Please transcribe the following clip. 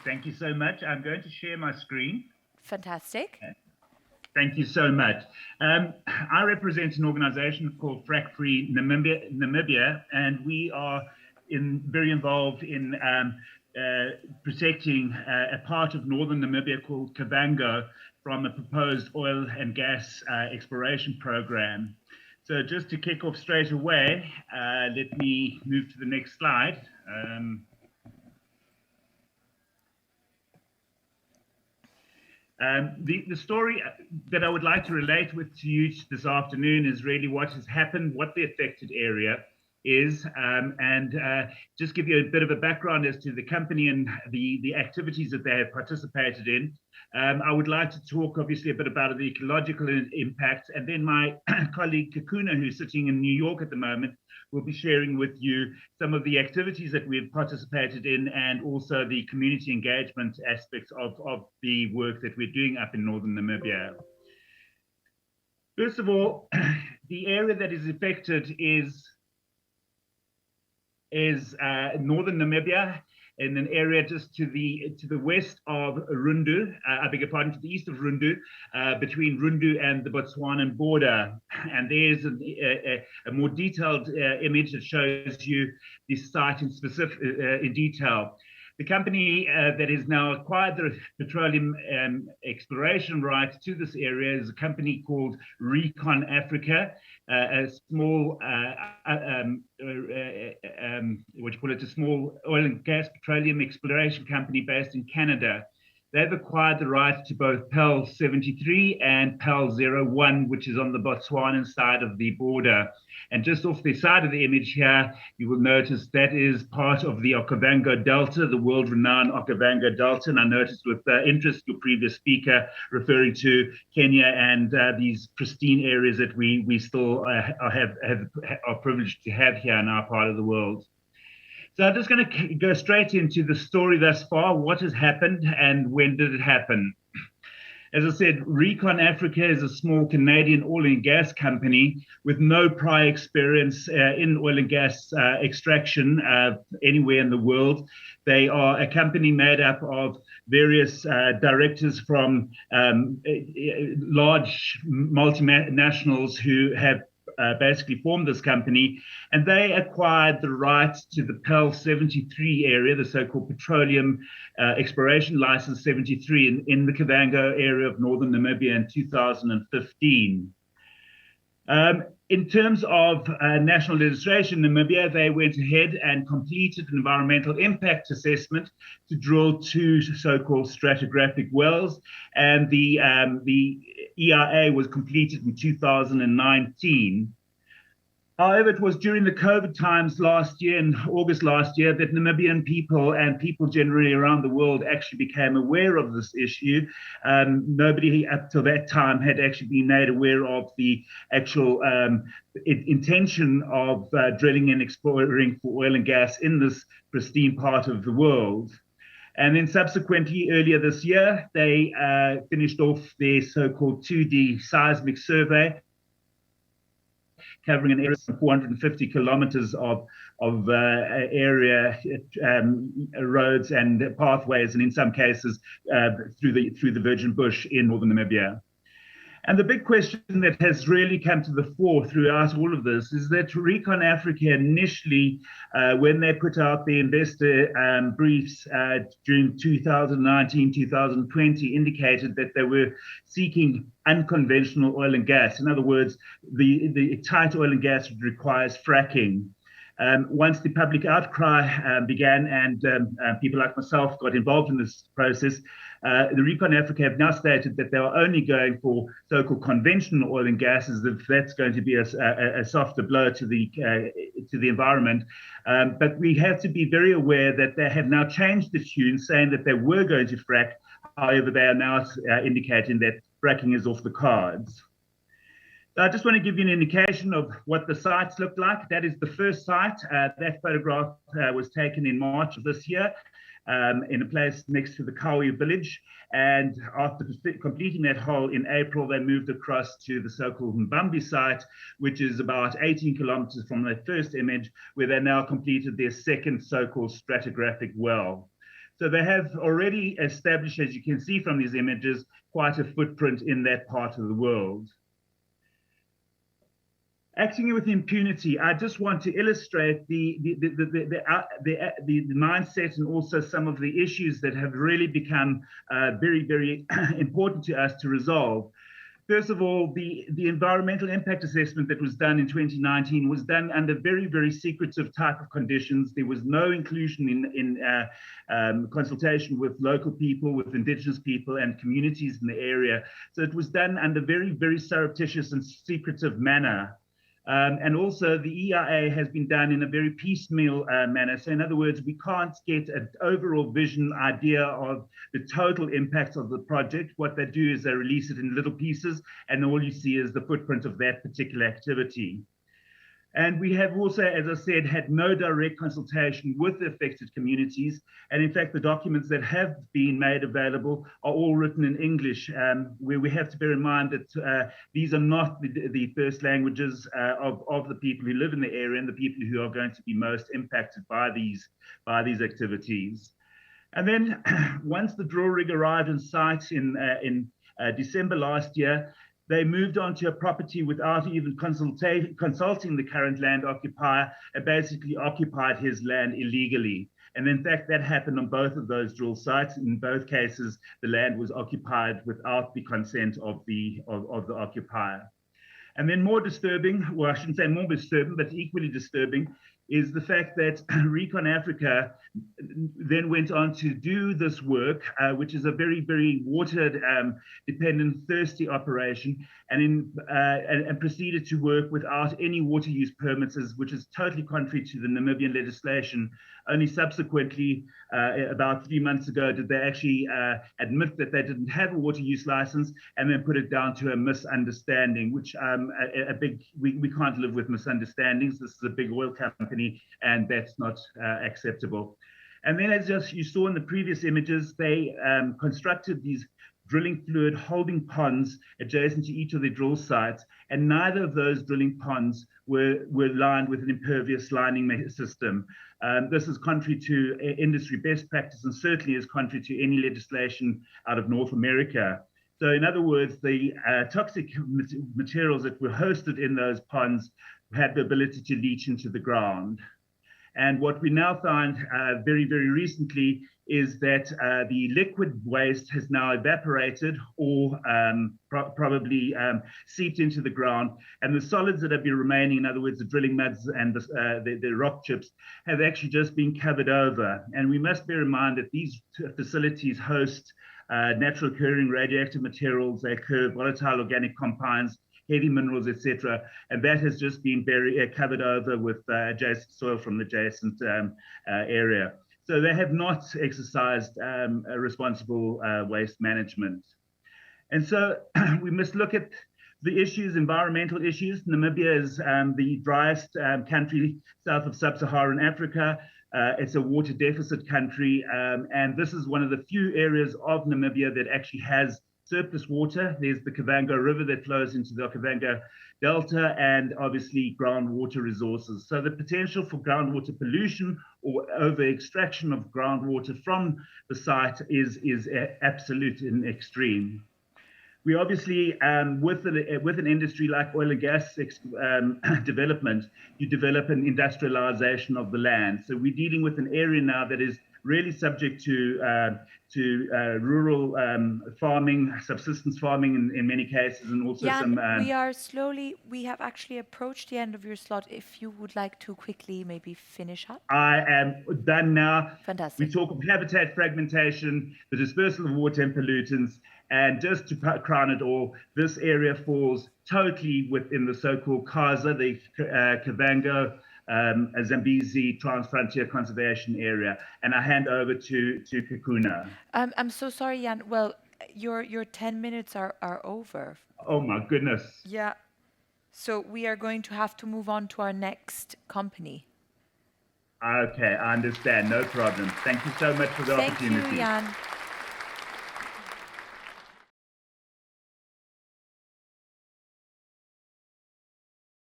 Thank you so much. I'm going to share my screen. Fantastic. Thank you so much. I represent an organization called Frack Free Namibia, and we are very involved in protecting a part of northern Namibia called Kavango from a proposed oil and gas exploration program. So just to kick off straight away, let me move to the next slide. The story that I would like to relate to you this afternoon is really what has happened, what the affected area is, and just give you a bit of a background as to the company and the activities that they have participated in. I would like to talk obviously a bit about the ecological impact, and then my colleague Kakuna, who's sitting in New York at the moment, will be sharing with you some of the activities that we've participated in and also the community engagement aspects of the work that we're doing up in northern Namibia. First of all, the area that is affected is northern Namibia, in an area just to the west of Rundu, I beg your pardon, to the east of Rundu, between Rundu and the Botswanan border. And there's a more detailed image that shows you this site in detail. The company that has now acquired the petroleum exploration rights to this area is a company called Recon Africa, a small, a small oil and gas petroleum exploration company based in Canada. They've acquired the rights to both PEL 73 and PEL 01, which is on the Botswanan side of the border. And just off the side of the image here, you will notice that is part of the Okavango Delta, the world-renowned Okavango Delta. And I noticed with interest your previous speaker referring to Kenya and these pristine areas that we still are privileged to have here in our part of the world. So I'm just going to go straight into the story thus far. What has happened and when did it happen? As I said, Recon Africa is a small Canadian oil and gas company with no prior experience in oil and gas extraction anywhere in the world. They are a company made up of various directors from large multinationals who have basically formed this company, and they acquired the rights to the PEL 73 area, the so-called Petroleum Exploration License 73 in the Kavango area of northern Namibia in 2015. In terms of national legislation in Namibia, they went ahead and completed an environmental impact assessment to drill 2 so-called stratigraphic wells, and the EIA was completed in 2019. However, it was during the COVID times last year, in August last year, that Namibian people and people generally around the world actually became aware of this issue. Nobody up till that time had actually been made aware of the actual intention of drilling and exploring for oil and gas in this pristine part of the world. And then subsequently, earlier this year, they finished off their so-called 2D seismic survey, covering an area of 450 kilometers of area, roads and pathways, and in some cases through the virgin bush in northern Namibia. And the big question that has really come to the fore throughout all of this is that Recon Africa initially, when they put out the investor briefs during 2019, 2020, indicated that they were seeking unconventional oil and gas. In other words, the tight oil and gas requires fracking. Once the public outcry began and people like myself got involved in this process, the Recon Africa have now stated that they are only going for so-called conventional oil and gas, as if that's going to be a softer blow to the environment. But we have to be very aware that they have now changed the tune, saying that they were going to frack. However, they are now indicating that fracking is off the cards. So I just want to give you an indication of what the sites look like. That is the first site. That photograph was taken in March of this year in a place next to the Kawi village. And after completing that hole in April, they moved across to the so-called Mbambi site, which is about 18 kilometers from their first image, where they now completed their second so-called stratigraphic well. So they have already established, as you can see from these images, quite a footprint in that part of the world. Acting with impunity, I just want to illustrate the mindset and also some of the issues that have really become very, very important to us to resolve. First of all, the environmental impact assessment that was done in 2019 was done under very, very secretive type of conditions. There was no inclusion in consultation with local people, with indigenous people and communities in the area. So it was done under very, very surreptitious and secretive manner. And also the EIA has been done in a very piecemeal manner. So in other words, we can't get an overall vision idea of the total impact of the project. What they do is they release it in little pieces, and all you see is the footprint of that particular activity. And we have also, as I said, had no direct consultation with the affected communities. And in fact, the documents that have been made available are all written in English, where we have to bear in mind that these are not the first languages of the people who live in the area and the people who are going to be most impacted by these activities. And then once the drill rig arrived on site in December last year, they moved on to a property without even consulting the current land occupier and basically occupied his land illegally. And in fact, that happened on both of those drill sites. In both cases, the land was occupied without the consent of the occupier. And then more disturbing, well, I shouldn't say more disturbing, but equally disturbing, is the fact that Recon Africa then went on to do this work, which is a very, very water-dependent, thirsty operation, and proceeded to work without any water use permits, which is totally contrary to the Namibian legislation. Only subsequently, about 3 months ago, did they actually admit that they didn't have a water use license, and then put it down to a misunderstanding, which we can't live with misunderstandings. This is a big oil company, and that's not acceptable. And then, as just you saw in the previous images, they constructed these drilling fluid holding ponds adjacent to each of the drill sites, and neither of those drilling ponds were lined with an impervious lining system. This is contrary to industry best practice, and certainly is contrary to any legislation out of North America. So in other words, the toxic materials that were hosted in those ponds had the ability to leach into the ground. And what we now find very, very recently is that the liquid waste has now evaporated or probably seeped into the ground. And the solids that have been remaining, in other words, the drilling muds and the rock chips, have actually just been covered over. And we must bear in mind that these facilities host natural occurring radioactive materials. They occur volatile organic compounds, heavy minerals, etc., and that has just been covered over with adjacent soil from the adjacent area. So they have not exercised a responsible waste management. And so we must look at the issues, environmental issues. Namibia is the driest country south of sub-Saharan Africa. It's a water deficit country, and this is one of the few areas of Namibia that actually has surplus water. There's the Kavango River that flows into the Okavango Delta, and obviously groundwater resources. So the potential for groundwater pollution or over extraction of groundwater from the site is absolute and extreme. We obviously, with an industry like oil and gas development, you develop an industrialization of the land. So we're dealing with an area now that is really subject to rural farming, subsistence farming in many cases, and also Jan, some. We have actually approached the end of your slot. If you would like to quickly maybe finish up. I am done now. Fantastic. We talk of habitat fragmentation, the dispersal of water and pollutants, and just to crown it all, this area falls totally within the so-called CASA, the Kavango Zambezi Transfrontier Conservation Area. And I hand over to Kakuna. I'm so sorry, Jan. Well, your 10 minutes are over. Oh my goodness. Yeah. So we are going to have to move on to our next company. Okay, I understand. No problem. Thank you so much for the opportunity. Thank you, Jan.